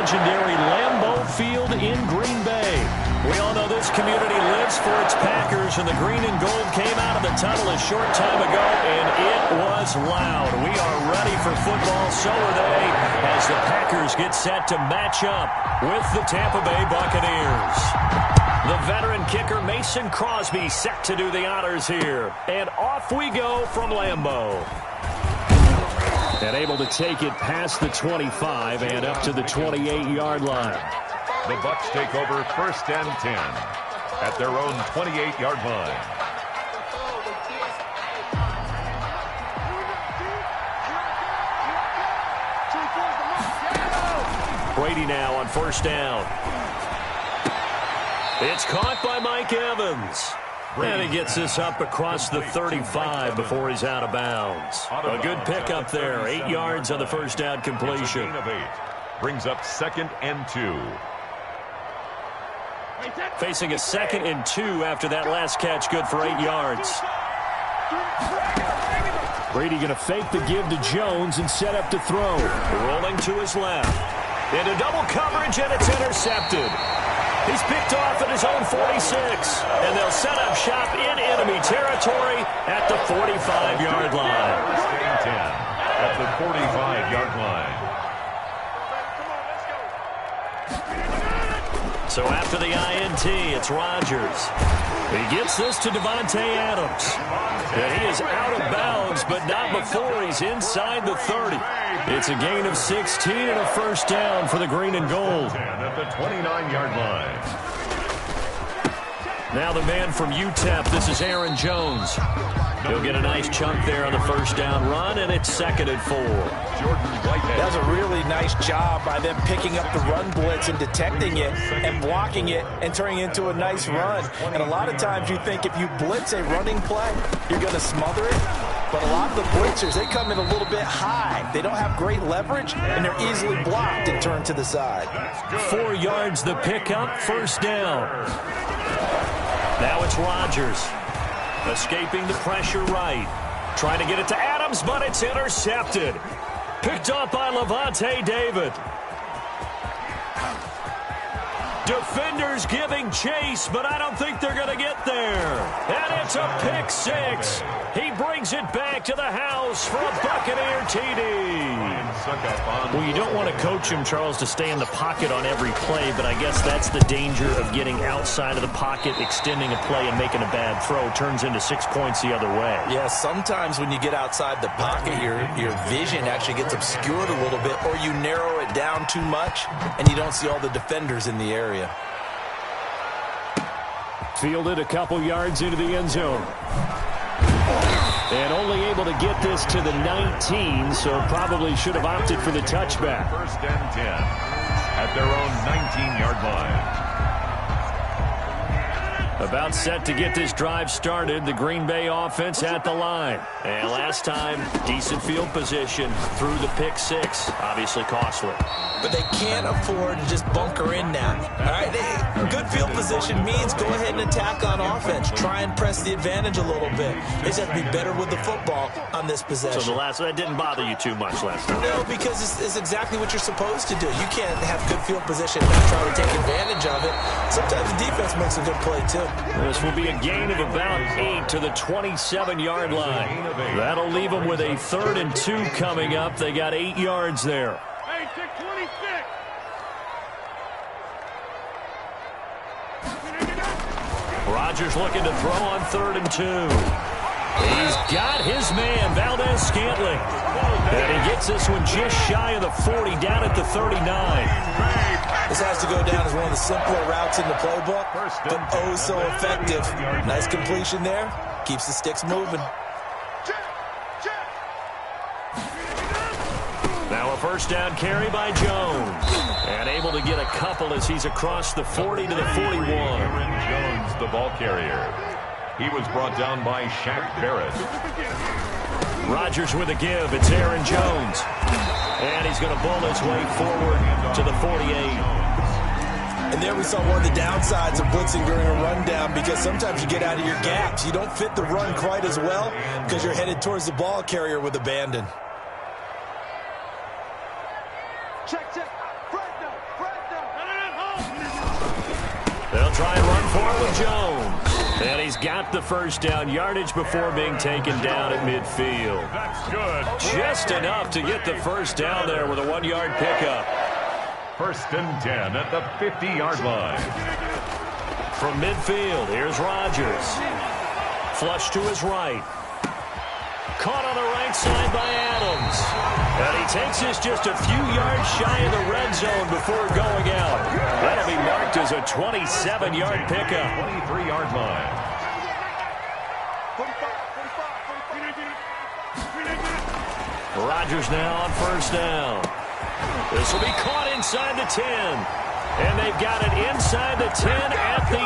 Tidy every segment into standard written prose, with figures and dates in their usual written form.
legendary Lambeau Field in Green Bay. We all know this community lives for its Packers, and the green and gold came out of the tunnel a short time ago, and it was loud. We are ready for football, so are they, as the Packers get set to match up with the Tampa Bay Buccaneers. The veteran kicker Mason Crosby set to do the honors here, and off we go from Lambeau. And able to take it past the 25 and up to the 28-yard line. The Bucs take over 1st and 10 at their own 28-yard line. Brady now on 1st down. It's caught by Mike Evans. And he gets this up across the 35 before he's out of bounds. A good pickup there. 8 yards on the 1st down completion. Brings up 2nd and 2. Facing a 2nd and 2 after that last catch, good for 8 yards. Brady going to fake the give to Jones and set up to throw. Rolling to his left. Into double coverage, and it's intercepted. He's picked off at his own 46, and they'll set up shop in enemy territory at the 45-yard line. 1st and 10 at the 45-yard line. So after the INT, it's Rodgers. He gets this to Davante Adams. And he is out of bounds, but not before he's inside the 30. It's a gain of 16 and a 1st down for the green and gold. At the 29-yard line. Now the man from UTEP, this is Aaron Jones. He'll get a nice chunk there on the 1st down run, and it's 2nd and 4. That was a really nice job by them picking up the run blitz and detecting it and blocking it and turning it into a nice run. And a lot of times you think if you blitz a running play, you're going to smother it. But a lot of the blitzers, they come in a little bit high. They don't have great leverage, and they're easily blocked and turned to the side. 4 yards the pickup, 1st down. Now it's Rodgers. Escaping the pressure right. Trying to get it to Adams, but it's intercepted. Picked up by Levante David. Defenders giving chase, but I don't think they're going to get there. And it's a pick 6. He brings it back to the house for a Buccaneer TD. Well, you don't want to coach him, Charles, to stay in the pocket on every play, but I guess that's the danger of getting outside of the pocket, extending a play, and making a bad throw. Turns into 6 points the other way. Yeah, sometimes when you get outside the pocket, your vision actually gets obscured a little bit, or you narrow it down too much, and you don't see all the defenders in the area. Fielded a couple yards into the end zone. And only able to get this to the 19, so probably should have opted for the touchback. 1st and 10 at their own 19-yard line. About set to get this drive started, the Green Bay offense at the line. And last time, decent field position through the pick 6. Obviously costly. But they can't afford to just bunker in now. All right, good field position means go ahead and attack on offense. Try and press the advantage a little bit. They just have to be better with the football on this possession. So that didn't bother you too much last time? No, because it's exactly what you're supposed to do. You can't have good field position and not try to take advantage of it. Sometimes the defense makes a good play, too. This will be a gain of about 8 to the 27-yard line. That'll leave them with a 3rd and 2 coming up. They got 8 yards there. Rodgers looking to throw on 3rd and 2. He's got his man, Valdez-Scantling. And he gets this one just shy of the 40, down at the 39. This has to go down as one of the simpler routes in the playbook, but oh so effective. Nice completion there. Keeps the sticks moving. Now a 1st down carry by Jones. And able to get a couple as he's across the 40 to the 41. Aaron Jones, the ball carrier. He was brought down by Shaq Barrett. Rodgers with a give. It's Aaron Jones. And he's going to bull his way forward to the 48. And there we saw one of the downsides of blitzing during a rundown, because sometimes you get out of your gaps. You don't fit the run quite as well because you're headed towards the ball carrier with abandon. Check. try and run for it with Jones. And he's got the first down yardage before being taken down at midfield. That's good. Just enough to get the first down there with a 1-yard pickup. 1st and 10 at the 50-yard line. From midfield, here's Rodgers. Flush to his right. Caught on the right side by Adams. And he takes this just a few yards shy of the red zone before going out. That'll be marked as a 27-yard pickup. 23-yard line. Rodgers now on first down. This will be caught inside the 10. And they've got it inside the 10 at the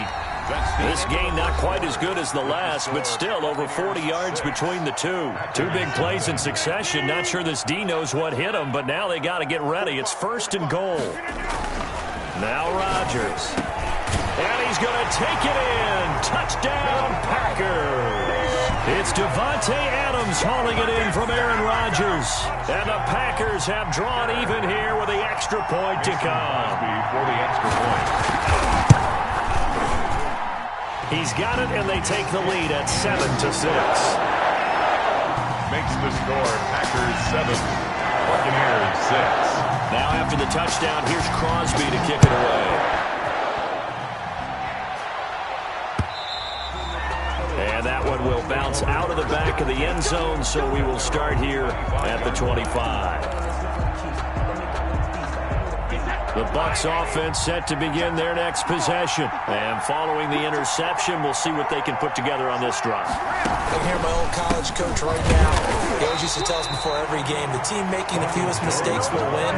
8. This game not quite as good as the last, but still over 40 yards between the two. Two big plays in succession. Not sure this D knows what hit him, but now they got to get ready. It's 1st and goal. Now Rodgers. And he's going to take it in. Touchdown, Packers. It's Devontae Adams hauling it in from Aaron Rodgers. And the Packers have drawn even here with the extra point to come. For the extra point. He's got it, and they take the lead at 7-6. Makes the score Packers 7, Buccaneers 6. Now after the touchdown, here's Crosby to kick it away. And that one will bounce out of the back of the end zone, so we will start here at the 25. The Bucs offense set to begin their next possession. And following the interception, we'll see what they can put together on this drive. I can hear my old college coach right now. He always used to tell us before every game, the team making the fewest mistakes will win.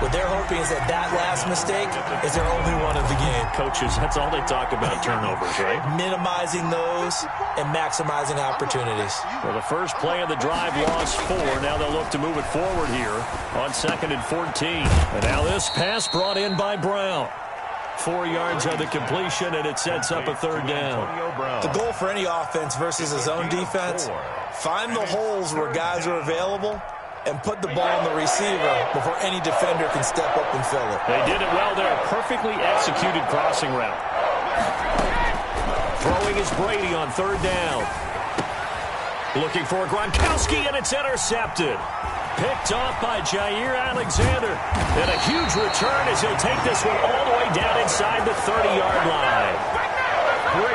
What they're hoping is that that last mistake is their only one of the game. Coaches, that's all they talk about, turnovers, right? Minimizing those and maximizing opportunities. Well, the first play of the drive lost 4. Now they'll look to move it forward here on 2nd and 14. And now this pass brought in by Brown. 4 yards on the completion, and it sets up a 3rd down. The goal for any offense versus a zone defense, find the holes where guys are available and put the ball on the receiver before any defender can step up and fill it. They did it well there. Perfectly executed crossing route. Throwing is Brady on 3rd down. Looking for Gronkowski, and it's intercepted. Picked off by Jair Alexander. And a huge return as he'll take this one all the way down inside the 30-yard line.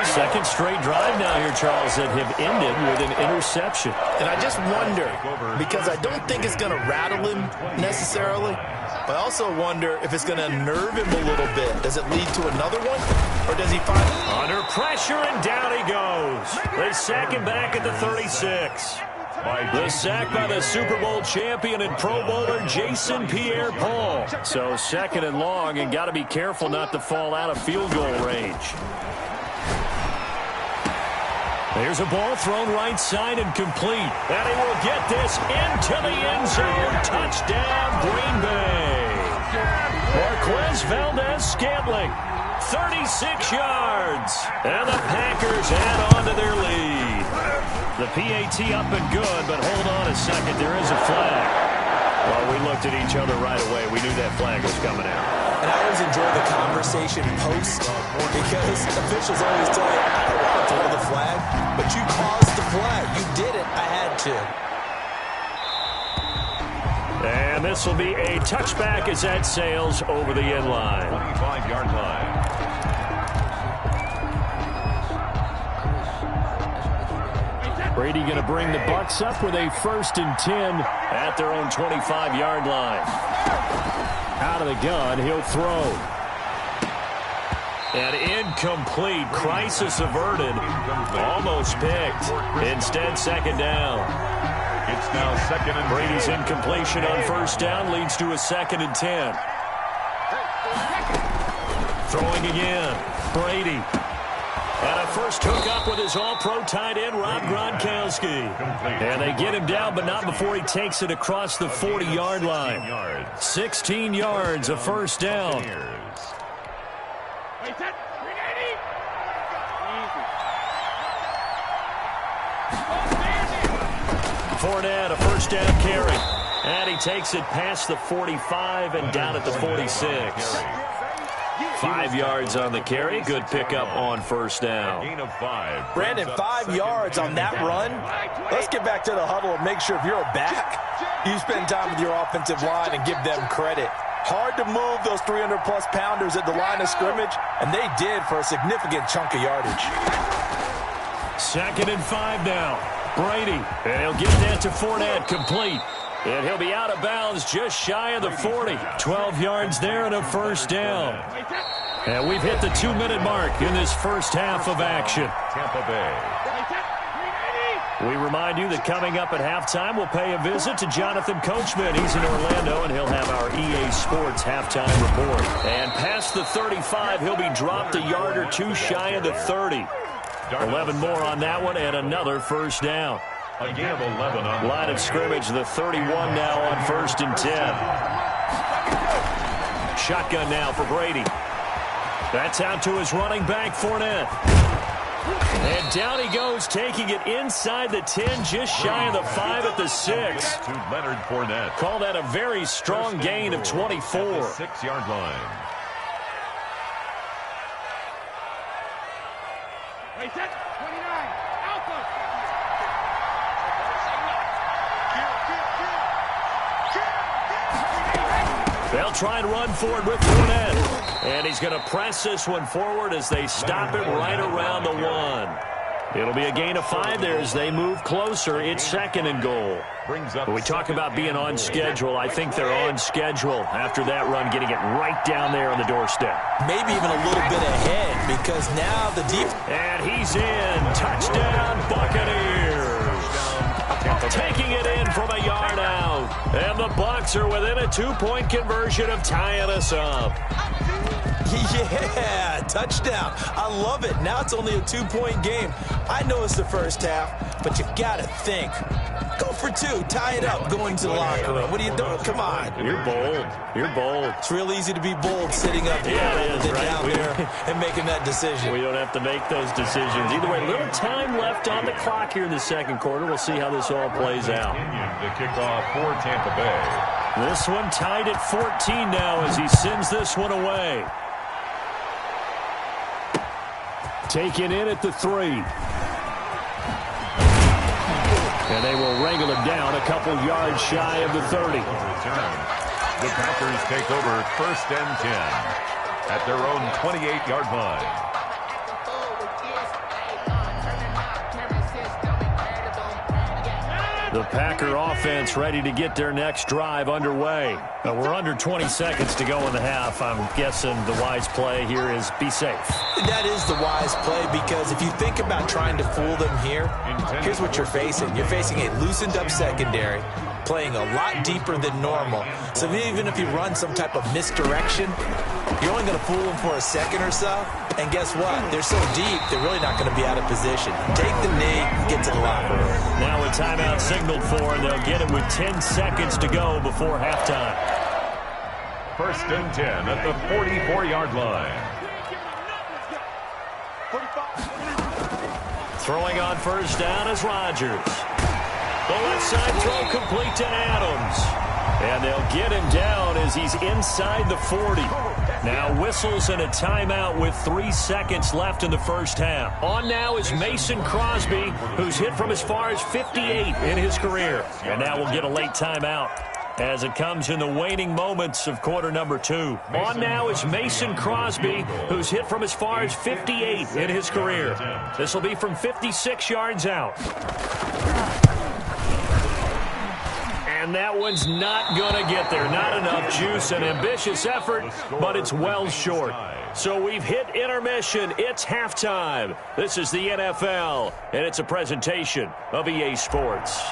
Second straight drive now here, Charles, that have ended with an interception. And I just wonder, because I don't think it's going to rattle him necessarily, but I also wonder if it's going to unnerve him a little bit. Does it lead to another one? Or does he find... Under pressure, and down he goes. They sack him back at the 36. The sack by the Super Bowl champion and Pro Bowler Jason Pierre-Paul. So 2nd and long, and got to be careful not to fall out of field goal range. There's a ball thrown right side and complete. And he will get this into the end zone. Touchdown, Green Bay. Marquez Valdez-Scantling, 36 yards. And the Packers add on to their lead. The PAT up and good, but hold on a second. There is a flag. Well, we looked at each other right away. We knew that flag was coming out. And I always enjoy the conversation post because officials always tell you, I don't want to throw the flag, but you caused the play. You did it. I had to. And this will be a touchback as that sails over the end line. 25-yard line. Brady going to bring the Bucs up with a 1st and 10 at their own 25-yard line. Out of the gun, he'll throw. And incomplete. Crisis averted. Almost picked. Instead, 2nd down. It's now 2nd and Brady's incompletion on 1st down leads to a 2nd and 10. Throwing again. Brady. And a first hookup with his all-pro tight end, Rob Gronkowski. And they get him down, but not before he takes it across the 40-yard line. 16 yards, a 1st down. Fournette, a 1st down carry. And he takes it past the 45 and down at the 46. 5 yards on the carry. Good pickup on first down. Gain of 5. Brandon, 5 yards on that run. Let's get back to the huddle and make sure if you're a back, you spend time with your offensive line and give them credit. Hard to move those 300-plus pounders at the line of scrimmage, and they did for a significant chunk of yardage. 2nd and 5 now. Brady, and he'll get that to Fournette, complete. And he'll be out of bounds just shy of the 40. 12 yards there and a first down. And we've hit the 2-minute mark in this first half of action. Tampa Bay. We remind you that coming up at halftime, we'll pay a visit to Jonathan Coachman. He's in Orlando, and he'll have our EA Sports halftime report. And past the 35, he'll be dropped a yard or two shy of the 30. 11 more on that one, and another first down. A gain of 11 on line of scrimmage, the 31 now on 1st and 10. Shotgun now for Brady. That's out to his running back, Fournette. And down he goes, taking it inside the 10, just shy of the 5 at the 6. To Leonard Fournette. Call that a very strong gain of 24. 6-yard line. Wait, set, 29, Alpha. They'll try and run forward with Fournette. And he's going to press this one forward as they stop it right around the 1. It'll be a gain of 5 there as they move closer. It's 2nd and goal. When we talk about being on schedule, I think they're on schedule after that run, getting it right down there on the doorstep. Maybe even a little bit ahead because now the deep. And he's in. Touchdown, Buccaneers. Taking it in from a yard out. And the Bucs are within a 2-point conversion of tying us up. Yeah, touchdown. I love it. Now it's only a 2-point game. I know it's the first half, but you got to think. Go for 2. Tie it up. Go into the locker room. What are you doing? Come on. You're bold. You're bold. It's real easy to be bold sitting up here rather than down there and making that decision. We don't have to make those decisions. Either way, little time left on the clock here in the second quarter. We'll see how this all plays out. The kickoff for Tampa Bay. This one tied at 14 now as he sends this one away. Taken in at the 3. And they will wrangle him down a couple yards shy of the 30. The Packers take over 1st and 10 at their own 28-yard line. The Packer offense ready to get their next drive underway. We're under 20 seconds to go in the half. I'm guessing the wise play here is be safe. That is the wise play because if you think about trying to fool them here, here's what you're facing. You're facing a loosened up secondary, playing a lot deeper than normal. So even if you run some type of misdirection, you're only going to fool them for a second or so. And guess what? They're so deep, they're really not going to be out of position. Take the knee, get to the locker room. Now a timeout signaled for, and they'll get it with 10 seconds to go before halftime. 1st and 10 at the 44-yard line. Throwing on first down is Rodgers. The left side throw complete to Adams. And they'll get him down as he's inside the 40. Now whistles and a timeout with 3 seconds left in the first half. On now is Mason Crosby, who's hit from as far as 58 in his career. And now we'll get a late timeout as it comes in the waning moments of quarter number 2. On now is Mason Crosby, who's hit from as far as 58 in his career. This will be from 56 yards out. And that one's not going to get there. Not enough juice. An ambitious effort, but it's well short. So we've hit intermission. It's halftime. This is the NFL, and it's a presentation of EA Sports.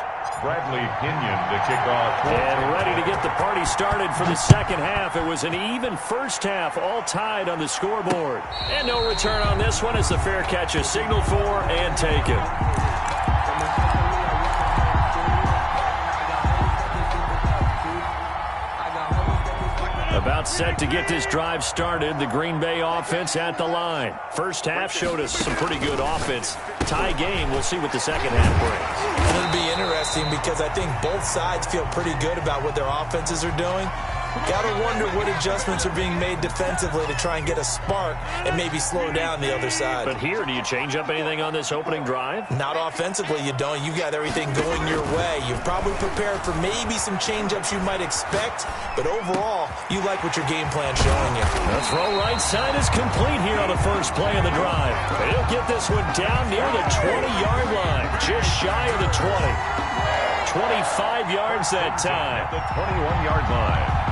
Bradley Pinion to kick off. And ready to get the party started for the second half. It was an even first half, all tied on the scoreboard. And no return on this one as the fair catch is signaled for and taken. About set to get this drive started. The Green Bay offense at the line. First half showed us some pretty good offense. Tie game. We'll see what the second half brings. It'll be interesting because I think both sides feel pretty good about what their offenses are doing. Gotta wonder what adjustments are being made defensively to try and get a spark and maybe slow down the other side. But here, do you change up anything on this opening drive? Not offensively, you don't. You've got everything going your way. You've probably prepared for maybe some change-ups you might expect, but overall, you like what your game plan's showing you. The throw right side is complete here on the first play of the drive. And he'll get this one down near the 20-yard line, just shy of the 20. 25 yards that time. The 21-yard line.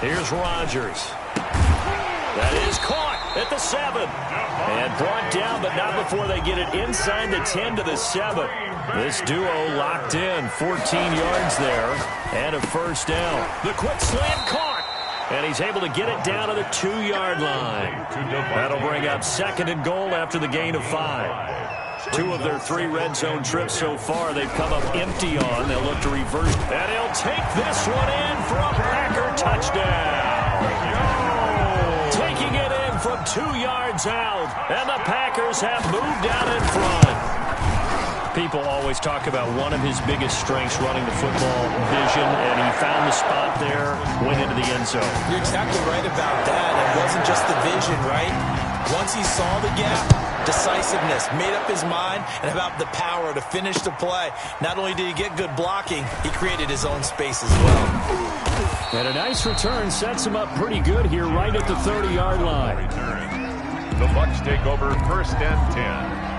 Here's Rodgers. That is caught at the 7. And brought down, but not before they get it inside the 10 to the 7. This duo locked in, 14 yards there, and a first down. The quick slant caught, and he's able to get it down to the 2-yard line. That'll bring up 2nd and goal after the gain of 5. 2 of their 3 red zone trips so far they've come up empty on. They'll look to reverse, and he'll take this one in for a Packer touchdown. Taking it in from 2 yards out, and the Packers have moved out in front. People always talk about one of his biggest strengths running the football, vision, and he found the spot there, went into the end zone. You're exactly right about that. It wasn't just the vision, right? Once he saw the gap, decisiveness, made up his mind, and about the power to finish the play. Not only did he get good blocking, he created his own space as well. And a nice return sets him up pretty good here right at the 30-yard line. The Bucs take over 1st and 10.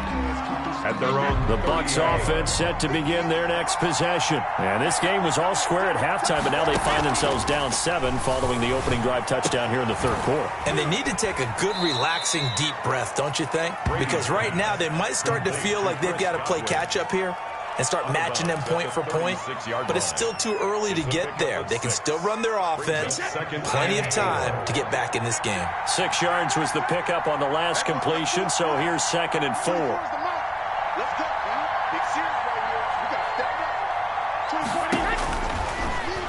At their own. The Bucs offense set to begin their next possession. And this game was all square at halftime, but now they find themselves down 7 following the opening drive touchdown here in the 3rd quarter. And they need to take a good, relaxing, deep breath, don't you think? Because right now they might start to feel like they've got to play catch-up here and start matching them point for point. But it's still too early to get there. They can still run their offense. Plenty of time to get back in this game. 6 yards was the pickup on the last completion, so here's 2nd and 4. Let's go, man. Big series right here. We got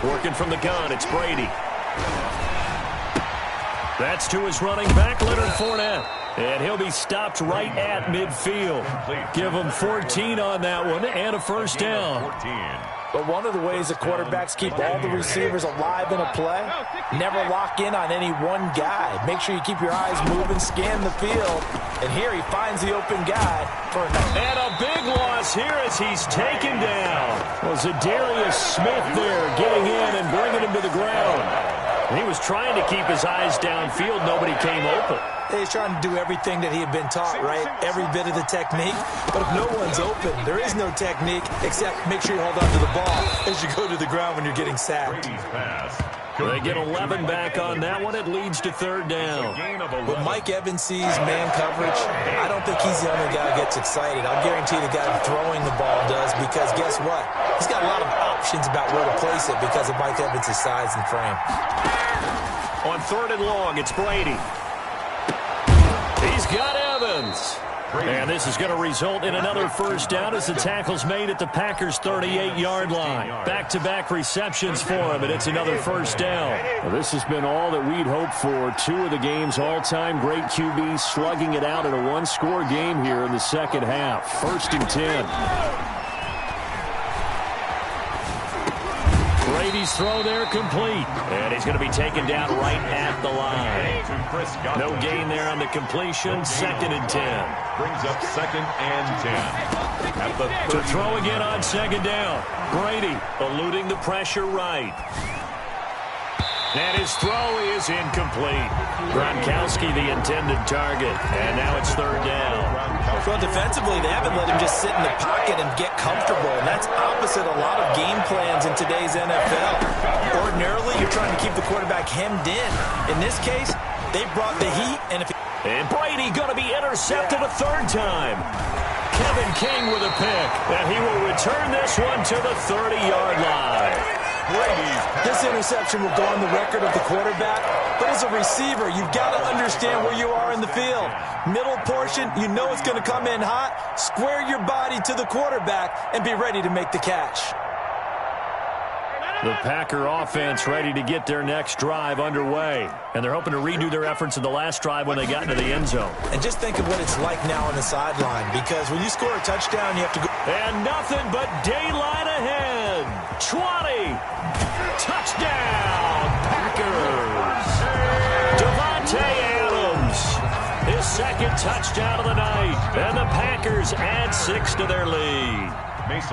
step. Working from the gun, it's Brady. That's to his running back, Leonard Fournette. And he'll be stopped right at midfield. Give him 14 on that one and a first down. But one of the ways the quarterbacks keep all the receivers alive in a play, never lock in on any one guy. Make sure you keep your eyes moving, scan the field. And here he finds the open guy for a nice. And a big loss here as he's taken down. Was Darius Smith there getting in and bringing him to the ground. He was trying to keep his eyes downfield. Nobody came open. He's trying to do everything that he had been taught, right? Every bit of the technique. But if no one's open, there is no technique except make sure you hold on to the ball as you go to the ground when you're getting sacked. They get 11 back on that one. It leads to 3rd down. When Mike Evans sees man coverage, I don't think he's the only guy who gets excited. I'll guarantee the guy throwing the ball does, because guess what? He's got a lot of options about where to place it because of Mike Evans' size and frame. On 3rd and long, it's Brady. He's got Evans. And this is going to result in another first down as the tackle's made at the Packers' 38-yard line. Back-to-back receptions for him, and it's another first down. Well, this has been all that we'd hoped for. 2 of the game's all-time great QBs slugging it out in a one-score game here in the second half. 1st and 10. Brady's throw there complete. And he's going to be taken down right at the line. No gain there on the completion. 2nd and 10. Brings up 2nd and 10. To throw again on 2nd down. Brady eluding the pressure right. And his throw is incomplete. Gronkowski the intended target. And now it's 3rd down. Well, defensively, they haven't let him just sit in the pocket and get comfortable, and that's opposite a lot of game plans in today's NFL. Ordinarily, you're trying to keep the quarterback hemmed in. In this case, they brought the heat, and Brady going to be intercepted a 3rd time. Kevin King with a pick, and he will return this one to the 30-yard line. This interception will go on the record of the quarterback, but as a receiver, you've got to understand where you are in the field. Middle portion, you know it's going to come in hot. Square your body to the quarterback and be ready to make the catch. The Packer offense ready to get their next drive underway. And they're hoping to redo their efforts in the last drive when they got into the end zone. And just think of what it's like now on the sideline, because when you score a touchdown, you have to go. And nothing but daylight ahead. 20. Touchdown, Packers. Davante Adams, his second touchdown of the night. And the Packers add 6 to their lead.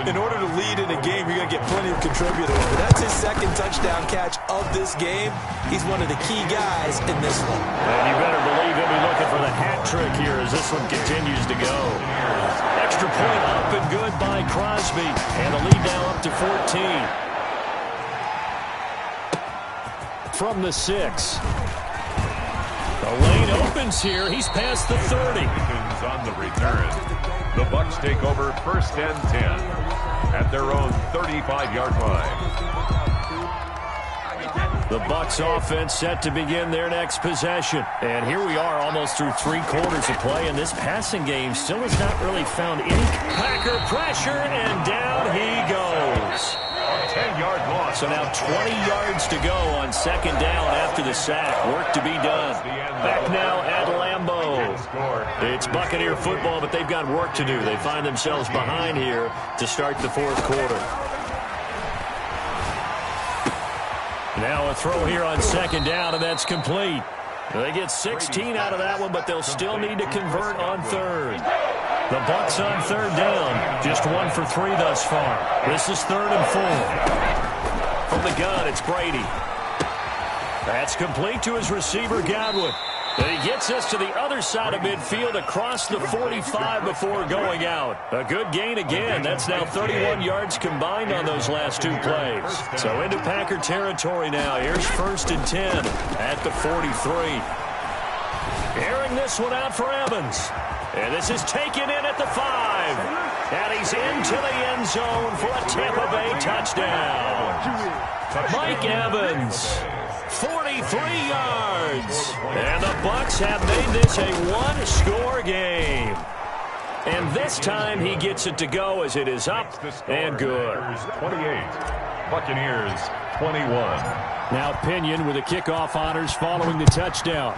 In order to lead in a game, you're going to get plenty of contributors. But that's his second touchdown catch of this game. He's one of the key guys in this one. And you better believe he'll be looking for the hat trick here as this one continues to go. Extra point up and good by Crosby. And the lead now up to 14. From the 6. The lane opens here. He's past the 30. On the return. The Bucs take over 1st and 10 at their own 35-yard line. The Bucs offense set to begin their next possession. And here we are almost through 3 quarters of play, and this passing game still has not really found any. Packer pressure, and down he goes. 10-yard loss. So now 20 yards to go on 2nd down after the sack. Work to be done. Back now at Lambeau. It's Buccaneer football, but they've got work to do. They find themselves behind here to start the 4th quarter. Now a throw here on 2nd down, and that's complete. They get 16 out of that one, but they'll still need to convert on 3rd. The Bucs on 3rd down. Just 1 for 3 thus far. This is 3rd and 4. From the gun, it's Brady. That's complete to his receiver, Godwin. And he gets us to the other side of midfield across the 45 before going out. A good gain again. That's now 31 yards combined on those last 2 plays. So into Packer territory now. Here's 1st and 10 at the 43. Airing this one out for Evans. And this is taken in at the 5. And he's into the end zone for a Tampa Bay touchdown. Mike Evans. 43 yards. And the Bucs have made this a 1-score game. And this time he gets it to go as it is up and good. 28. Buccaneers 21. Now Pinion with the kickoff honors following the touchdown.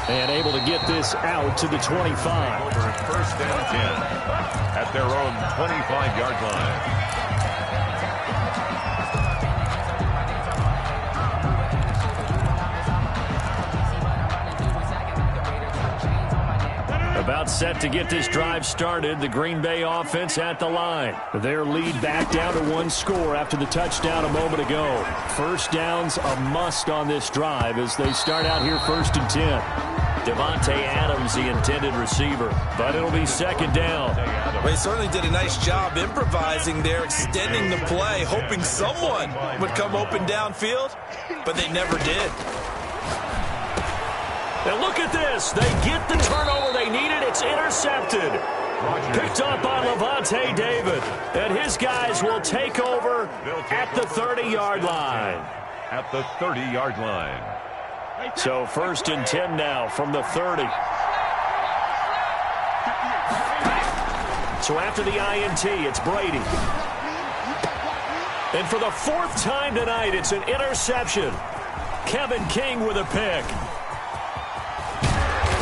And able to get this out to the 25. Over 1st and 10 at their own 25-yard line. About set to get this drive started. The Green Bay offense at the line. Their lead back down to 1 score after the touchdown a moment ago. 1st down's a must on this drive as they start out here 1st and 10. Davante Adams, the intended receiver, but it'll be 2nd down. Well, he certainly did a nice job improvising there, extending the play, hoping someone would come open downfield, but they never did. And look at this. They get the turnover they needed. It's intercepted. Picked up by Levante David. And his guys will take over at the 30-yard line. At the 30-yard line. So 1st and 10 now from the 30. So after the INT, it's Brady. And for the 4th time tonight, it's an interception. Kevin King with a pick.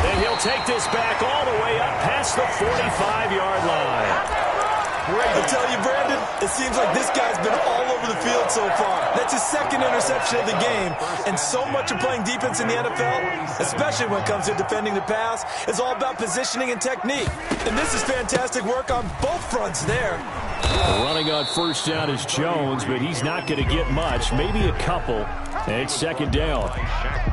And he'll take this back all the way up past the 45-yard line. I tell you, Brandon, it seems like this guy's been all over the field so far. That's his 2nd interception of the game. And so much of playing defense in the NFL, especially when it comes to defending the pass, is all about positioning and technique. And this is fantastic work on both fronts there. Running on 1st down is Jones, but he's not going to get much, maybe a couple. And it's 2nd down.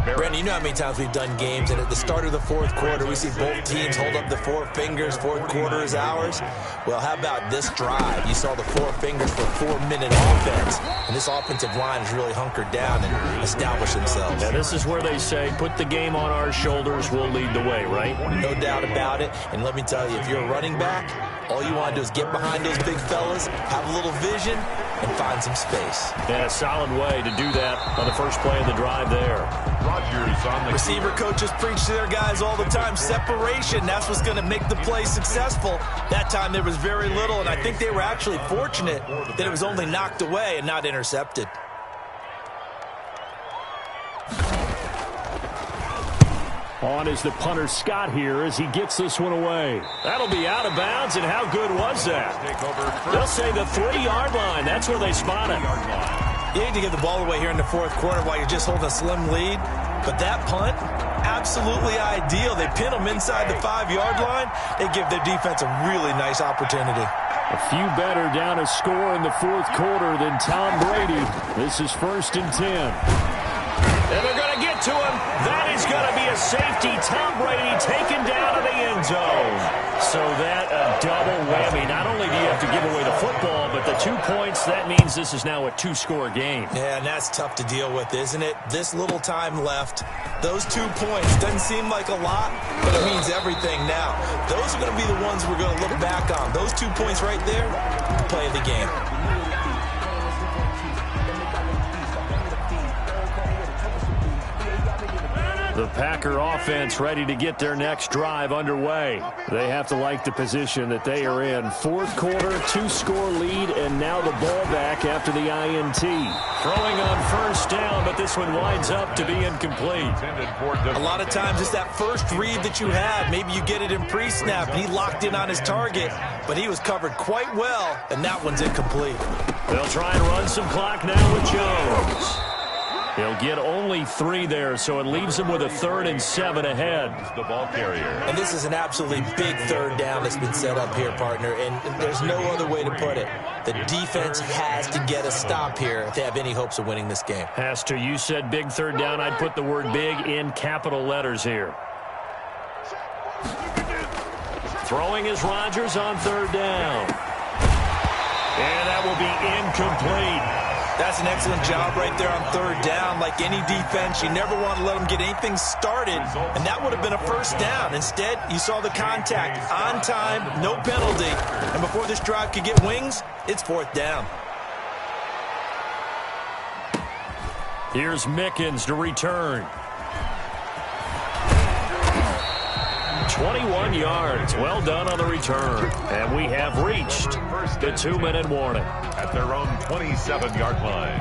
Brandon, you know how many times we've done games, and at the start of the 4th quarter, we see both teams hold up the 4 fingers, 4th quarter is ours. Well, how about this drive? You saw the 4 fingers for 4-minute offense, and this offensive line has really hunkered down and established themselves. Now, this is where they say, put the game on our shoulders, we'll lead the way, right? No doubt about it, and let me tell you, if you're a running back, all you want to do is get behind those big fellas, have a little vision, and find some space. And a solid way to do that on the first play of the drive there. Rodgers on the Receiver coaches preach to their guys all the time. Separation, that's what's going to make the play successful. That time there was very little, and I think they were actually fortunate that it was only knocked away and not intercepted. On is the punter Scott here as he gets this one away. That'll be out of bounds, and how good was that? They'll say the 3-yard line. That's where they spot it. You need to get the ball away here in the fourth quarter while you're just holding a slim lead. But that punt, absolutely ideal. They pin them inside the 5-yard line. They give their defense a really nice opportunity. A few better down a score in the fourth quarter than Tom Brady. This is 1st and 10. And they're going to get to him. That is going to be a safety. Tom Brady taken down to the end zone. So that a double whammy. Not only do you have to give away the football, but the 2 points, that means this is now a 2-score game. Yeah, and that's tough to deal with, isn't it? This little time left. Those 2 points doesn't seem like a lot, but it means everything now. Those are going to be the ones we're going to look back on. Those 2 points right there, play of the game. The Packer offense ready to get their next drive underway. They have to like the position that they are in. Fourth quarter, 2-score lead, and now the ball back after the INT. Throwing on first down, but this one winds up to be incomplete. A lot of times it's that first read that you have. Maybe you get it in pre-snap. He locked in on his target, but he was covered quite well, and that one's incomplete. They'll try and run some clock now with Jones. They'll get only 3 there, so it leaves them with a 3rd and 7 ahead. The ball carrier. And this is an absolutely big third down that's been set up here, partner, and there's no other way to put it. The defense has to get a stop here if they have any hopes of winning this game. Has to. You said big third down. I'd put the word big in capital letters here. Throwing is Rodgers on 3rd down. And that will be incomplete. That's an excellent job right there on 3rd down. Like any defense, you never want to let them get anything started, and that would have been a first down. Instead, you saw the contact on time, no penalty, and before this drive could get wings, it's 4th down. Here's Mickens to return. 21 yards. Well done on the return. And we have reached the 2-minute warning. At their own 27-yard line.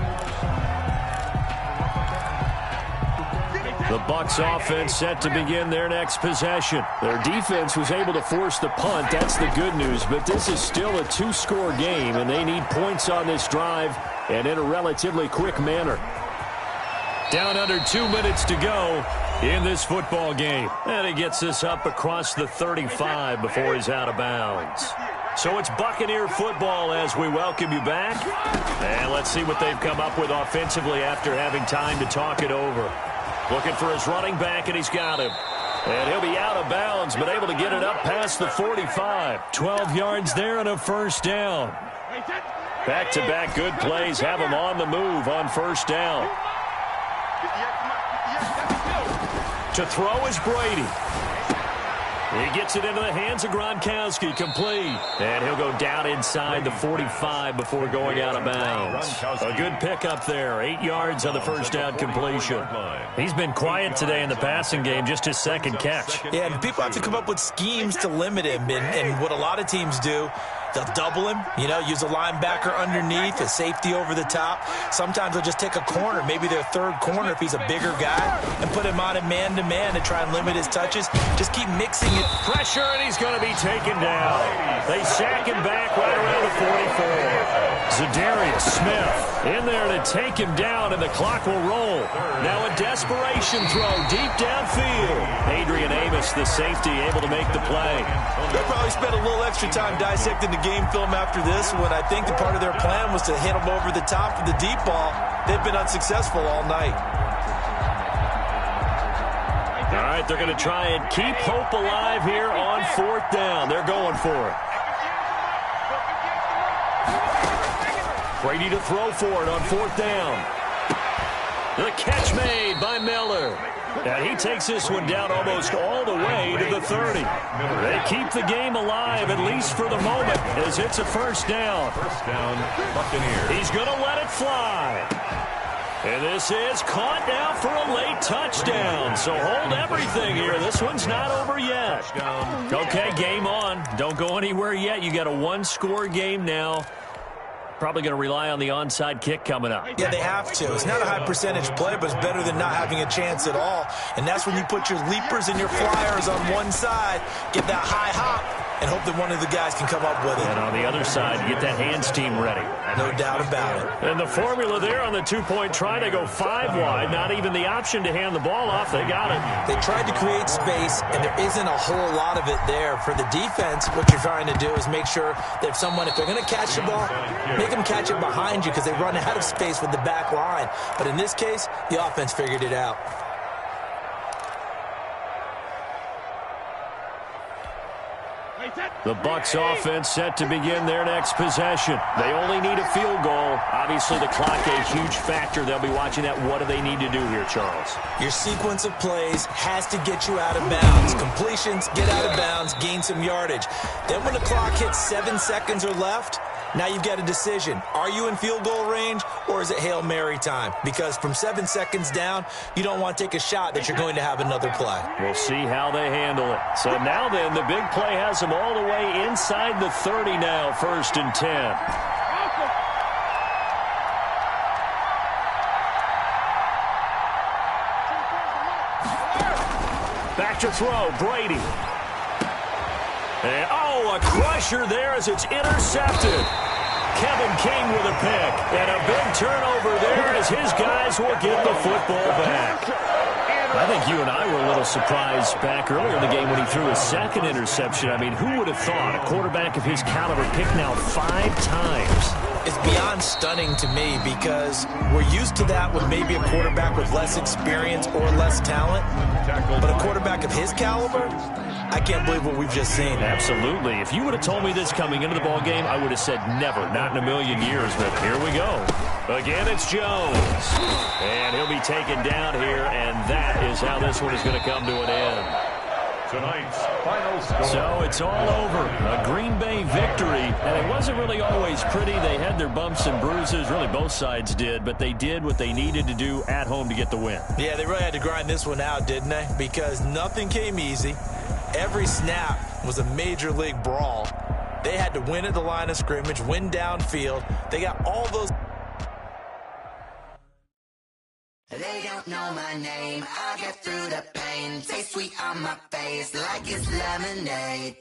The Bucs offense set to begin their next possession. Their defense was able to force the punt. That's the good news. But this is still a 2-score game, and they need points on this drive and in a relatively quick manner. Down under 2 minutes to go in this football game. And he gets this up across the 35 before he's out of bounds. So it's Buccaneer football as we welcome you back. And let's see what they've come up with offensively after having time to talk it over. Looking for his running back, and he's got him. And he'll be out of bounds, but able to get it up past the 45. 12 yards there and a first down. Back-to-back good plays have him on the move on first down. To throw is Brady. He gets it into the hands of Gronkowski, complete. And he'll go down inside the 45 before going out of bounds. A good pickup there, 8 yards on the first down completion. He's been quiet today in the passing game, just his 2nd catch. Yeah, and people have to come up with schemes to limit him, and what a lot of teams do, they'll double him, use a linebacker underneath, a safety over the top. Sometimes they'll just take a corner, maybe their 3rd corner if he's a bigger guy, and put him on a man-to-man to try and limit his touches. Just keep mixing it. Pressure, and he's going to be taken down. They sack him back right around the 44. Zadarius Smith in there to take him down, and the clock will roll. Now a desperation throw deep downfield. Adrian Amos, the safety, able to make the play. They'll probably spend a little extra time dissecting the game film after this one. I think the part of their plan was to hit him over the top of the deep ball. They've been unsuccessful all night. All right, they're going to try and keep hope alive here on 4th down. They're going for it. Brady to throw for it on 4th down. The catch made by Miller. And he takes this one down almost all the way to the 30. They keep the game alive, at least for the moment, as it's a first down. First down, Buccaneers. He's going to let it fly. And this is caught now for a late touchdown. So hold everything here. This one's not over yet. Okay, game on. Don't go anywhere yet. You got a one-score game now. Probably going to rely on the onside kick coming up. Yeah, they have to. It's not a high percentage play, but it's better than not having a chance at all. And that's when you put your leapers and your flyers on one side, get that high hop, and hope that one of the guys can come up with it. And on the other side, get that hands team ready. No doubt about it. And the formula there on the two-point try to go 5 wide. Not even the option to hand the ball off. They got it. They tried to create space, and there isn't a whole lot of it there. For the defense, what you're trying to do is make sure that if they're going to catch the ball, make them catch it behind you because they run out of space with the back line. But in this case, the offense figured it out. The Bucs offense set to begin their next possession. They only need a field goal. Obviously, the clock a huge factor. They'll be watching that. What do they need to do here, Charles? Your sequence of plays has to get you out of bounds. Completions, get out of bounds, gain some yardage. Then when the clock hits 7 seconds or left, now you've got a decision. Are you in field goal range, or is it Hail Mary time? Because from 7 seconds down, you don't want to take a shot that you're going to have another play. We'll see how they handle it. So now then, the big play has them all the way inside the 30 now, 1st and 10. Back to throw, Brady. And, a crusher there as it's intercepted. Kevin King with a pick. And a big turnover there as his guys will get the football back. I think you and I were a little surprised back earlier in the game when he threw his second interception. I mean, who would have thought a quarterback of his caliber picked now 5 times? It's beyond stunning to me because we're used to that with maybe a quarterback with less experience or less talent. But a quarterback of his caliber, I can't believe what we've just seen. Absolutely. If you would have told me this coming into the ball game, I would have said never, not in a million years. But here we go. Again, it's Jones. And he'll be taken down here, and that is how this one is going to come to an end. Tonight's final score. So it's all over. A Green Bay victory. And it wasn't really always pretty. They had their bumps and bruises. Really, both sides did. But they did what they needed to do at home to get the win. Yeah, they really had to grind this one out, didn't they? Because nothing came easy. Every snap was a major league brawl. They had to win at the line of scrimmage, win downfield. They got all those. They don't know my name, I get through the pain. Taste sweet on my face like it's lemonade.